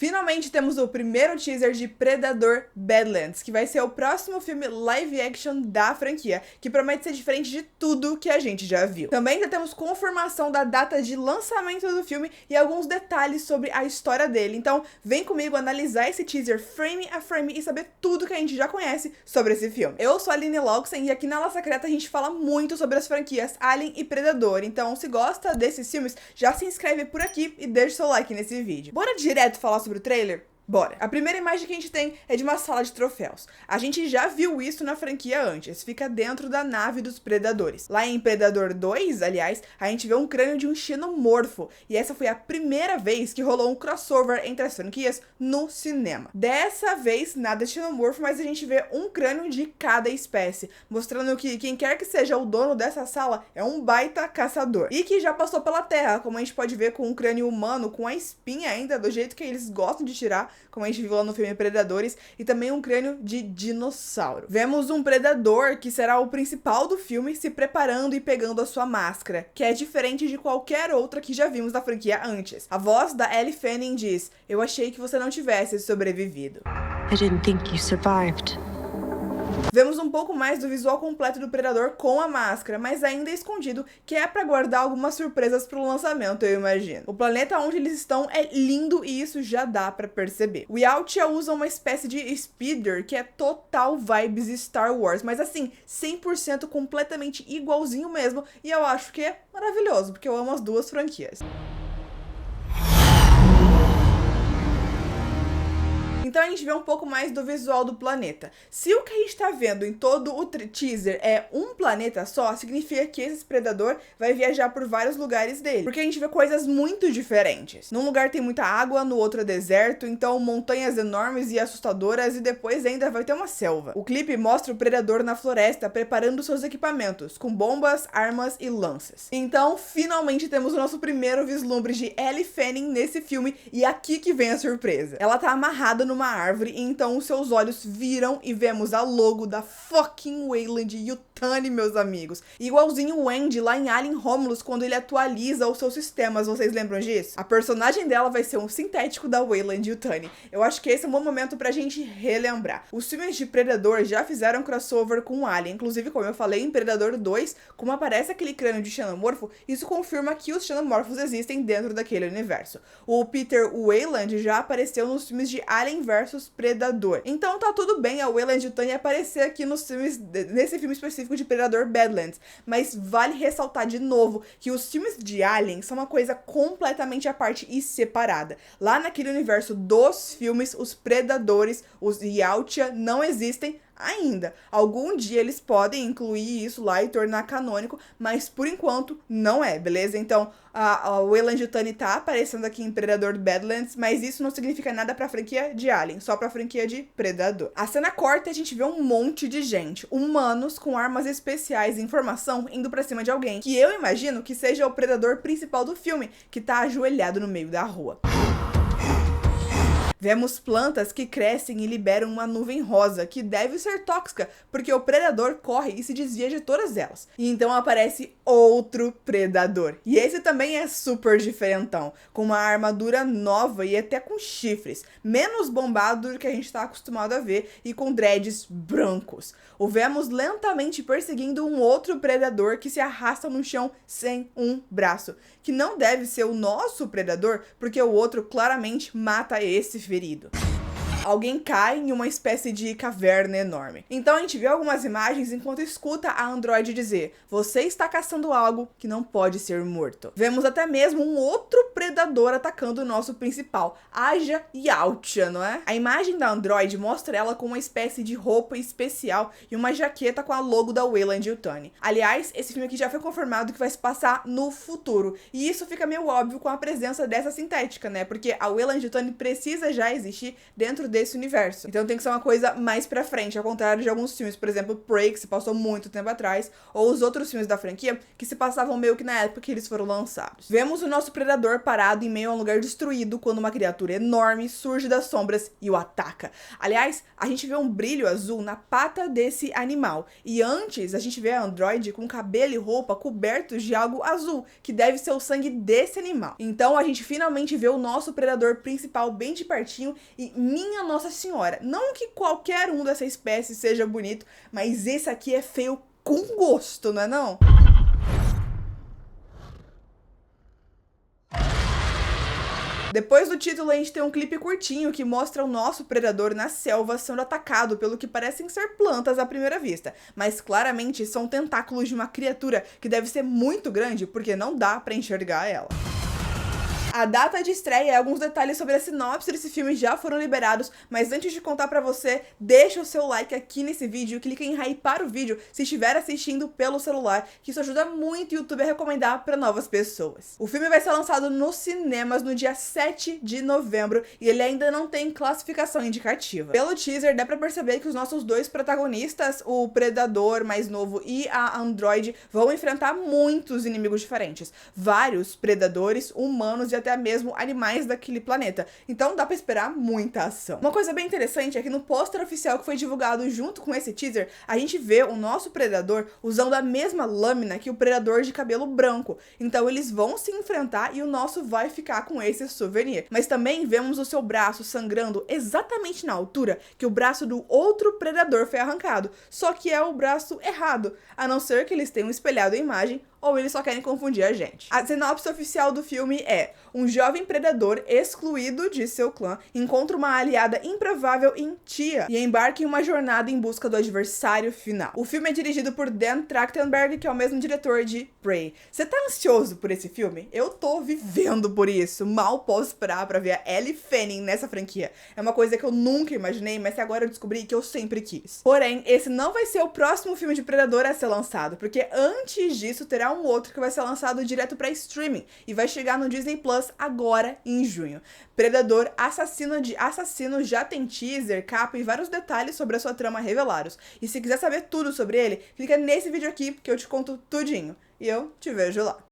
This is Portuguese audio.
Finalmente temos o primeiro teaser de Predador Badlands, que vai ser o próximo filme live action da franquia, que promete ser diferente de tudo que a gente já viu. Também já temos confirmação da data de lançamento do filme e alguns detalhes sobre a história dele. Então vem comigo analisar esse teaser frame a frame e saber tudo que a gente já conhece sobre esse filme. Eu sou a Aline Loxen e aqui na La Secreta a gente fala muito sobre as franquias Alien e Predador. Então se gosta desses filmes, já se inscreve por aqui e deixa o seu like nesse vídeo. Bora direto falar sobre o trailer? Bora! A primeira imagem que a gente tem é de uma sala de troféus. A gente já viu isso na franquia antes, fica dentro da nave dos predadores. Lá em Predador 2, aliás, a gente vê um crânio de um xenomorfo, e essa foi a primeira vez que rolou um crossover entre as franquias no cinema. Dessa vez, nada de xenomorfo, mas a gente vê um crânio de cada espécie, mostrando que quem quer que seja o dono dessa sala é um baita caçador. E que já passou pela Terra, como a gente pode ver com um crânio humano, com a espinha ainda, do jeito que eles gostam de tirar, como a gente viu lá no filme Predadores, e também um crânio de dinossauro. Vemos um predador que será o principal do filme se preparando e pegando a sua máscara, que é diferente de qualquer outra que já vimos na franquia antes. A voz da Elle Fanning diz: "Eu achei que você não tivesse sobrevivido." I didn't think you survived. Vemos um pouco mais do visual completo do Predador com a máscara, mas ainda escondido, que é pra guardar algumas surpresas pro lançamento, eu imagino. O planeta onde eles estão é lindo e isso já dá pra perceber. O Yautja usa uma espécie de speeder, que é total vibes Star Wars, mas assim, 100% completamente igualzinho mesmo, e eu acho que é maravilhoso, porque eu amo as duas franquias. Então a gente vê um pouco mais do visual do planeta. Se o que a gente tá vendo em todo o teaser é um planeta só, significa que esse predador vai viajar por vários lugares dele. Porque a gente vê coisas muito diferentes. Num lugar tem muita água, no outro é deserto, então montanhas enormes e assustadoras, e depois ainda vai ter uma selva. O clipe mostra o predador na floresta preparando seus equipamentos, com bombas, armas e lanças. Então, finalmente temos o nosso primeiro vislumbre de Elle Fanning nesse filme, e aqui que vem a surpresa. Ela tá amarrada numa árvore, e então os seus olhos viram e vemos a logo da fucking Weyland-Yutani, meus amigos. Igualzinho o Andy lá em Alien Romulus, quando ele atualiza os seus sistemas, vocês lembram disso? A personagem dela vai ser um sintético da Weyland-Yutani. Eu acho que esse é um bom momento pra gente relembrar. Os filmes de Predador já fizeram crossover com o Alien, inclusive, como eu falei, em Predador 2, como aparece aquele crânio de xenomorfo, isso confirma que os xenomorfos existem dentro daquele universo. O Peter Weyland já apareceu nos filmes de Alien versus Predador. Então tá tudo bem a Weyland-Yutani aparecer aqui nos filmes, nesse filme específico de Predador Badlands, mas vale ressaltar de novo que os filmes de Alien são uma coisa completamente à parte e separada. Lá naquele universo dos filmes, os predadores, os Yautja, não existem ainda. Algum dia eles podem incluir isso lá e tornar canônico, mas por enquanto não é, beleza? Então a Weyland-Yutani tá aparecendo aqui em Predador Badlands, mas isso não significa nada pra franquia de Alien, só pra franquia de Predador. A cena corta e a gente vê um monte de gente, humanos com armas especiais e informação indo pra cima de alguém, que eu imagino que seja o predador principal do filme, que tá ajoelhado no meio da rua. Vemos plantas que crescem e liberam uma nuvem rosa, que deve ser tóxica, porque o predador corre e se desvia de todas elas. E então aparece outro predador. E esse também é super diferentão, com uma armadura nova e até com chifres, menos bombado do que a gente está acostumado a ver, e com dreads brancos. O vemos lentamente perseguindo um outro predador que se arrasta no chão sem um braço, que não deve ser o nosso predador, porque o outro claramente mata esse ferido. Alguém cai em uma espécie de caverna enorme. Então a gente vê algumas imagens enquanto escuta a androide dizer: "Você está caçando algo que não pode ser morto." Vemos até mesmo um outro predador atacando o nosso principal, Aja Yautja, não é? A imagem da androide mostra ela com uma espécie de roupa especial e uma jaqueta com a logo da Weyland-Yutani. Aliás, esse filme aqui já foi confirmado que vai se passar no futuro, e isso fica meio óbvio com a presença dessa sintética, né? Porque a Weyland-Yutani precisa já existir dentro desse universo. Então tem que ser uma coisa mais pra frente, ao contrário de alguns filmes, por exemplo, Prey, que se passou muito tempo atrás, ou os outros filmes da franquia, que se passavam meio que na época que eles foram lançados. Vemos o nosso predador parado em meio a um lugar destruído quando uma criatura enorme surge das sombras e o ataca. Aliás, a gente vê um brilho azul na pata desse animal, e antes a gente vê a androide com cabelo e roupa cobertos de algo azul, que deve ser o sangue desse animal. Então a gente finalmente vê o nosso predador principal bem de pertinho e minha Nossa Senhora, não que qualquer um dessa espécie seja bonito, mas esse aqui é feio com gosto, não é não? Depois do título, a gente tem um clipe curtinho que mostra o nosso predador na selva sendo atacado pelo que parecem ser plantas à primeira vista, mas claramente são tentáculos de uma criatura que deve ser muito grande porque não dá pra enxergar ela. A data de estreia e alguns detalhes sobre a sinopse desse filme já foram liberados, mas antes de contar pra você, deixa o seu like aqui nesse vídeo e clica em hypar o vídeo se estiver assistindo pelo celular, que isso ajuda muito o YouTube a recomendar pra novas pessoas. O filme vai ser lançado nos cinemas no dia 7 de novembro e ele ainda não tem classificação indicativa. Pelo teaser dá pra perceber que os nossos dois protagonistas, o predador mais novo e a androide, vão enfrentar muitos inimigos diferentes. Vários predadores, humanos e até mesmo animais daquele planeta. Então dá pra esperar muita ação. Uma coisa bem interessante é que no pôster oficial que foi divulgado junto com esse teaser, a gente vê o nosso predador usando a mesma lâmina que o predador de cabelo branco. Então eles vão se enfrentar e o nosso vai ficar com esse souvenir. Mas também vemos o seu braço sangrando exatamente na altura que o braço do outro predador foi arrancado. Só que é o braço errado, a não ser que eles tenham espelhado a imagem ou eles só querem confundir a gente. A sinopse oficial do filme é: um jovem predador excluído de seu clã encontra uma aliada improvável em Tia e embarca em uma jornada em busca do adversário final. O filme é dirigido por Dan Trachtenberg, que é o mesmo diretor de Prey. Você tá ansioso por esse filme? Eu tô vivendo por isso. Mal posso esperar pra ver a Ellie Fanning nessa franquia. É uma coisa que eu nunca imaginei, mas que agora eu descobri que eu sempre quis. Porém, esse não vai ser o próximo filme de Predador a ser lançado, porque antes disso terá um outro que vai ser lançado direto para streaming e vai chegar no Disney Plus agora em junho. Predador Assassino já tem teaser, capa e vários detalhes sobre a sua trama revelados. E se quiser saber tudo sobre ele, clica nesse vídeo aqui que eu te conto tudinho. E eu te vejo lá.